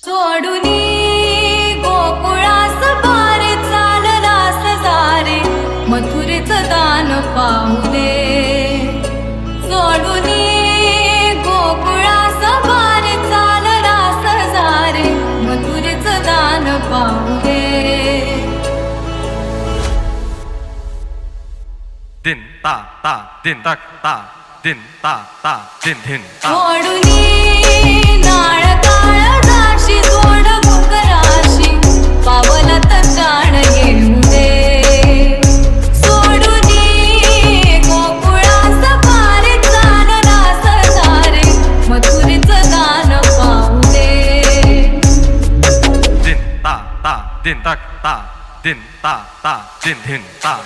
सोडूनी गोकुळास बारे चाललास जारे मथुरेचं दान पाहू दे. सोडूनी गोकुळास बारे चाललास जारे मथुरेचं दान पाहू दे. दिन ता ता दिन तक ता दिन ता ता दिन दिन ता. सोडूनी नाळ काळ दाशी जोड मुकराशी पावला तर जाण येऊ दे. सोडूनी गोकुळास बारे चाललास जारे मथुरेचं दान पाहू दे. दिन ता ता दिन तक ता दिन ता ता दिन दिन ता.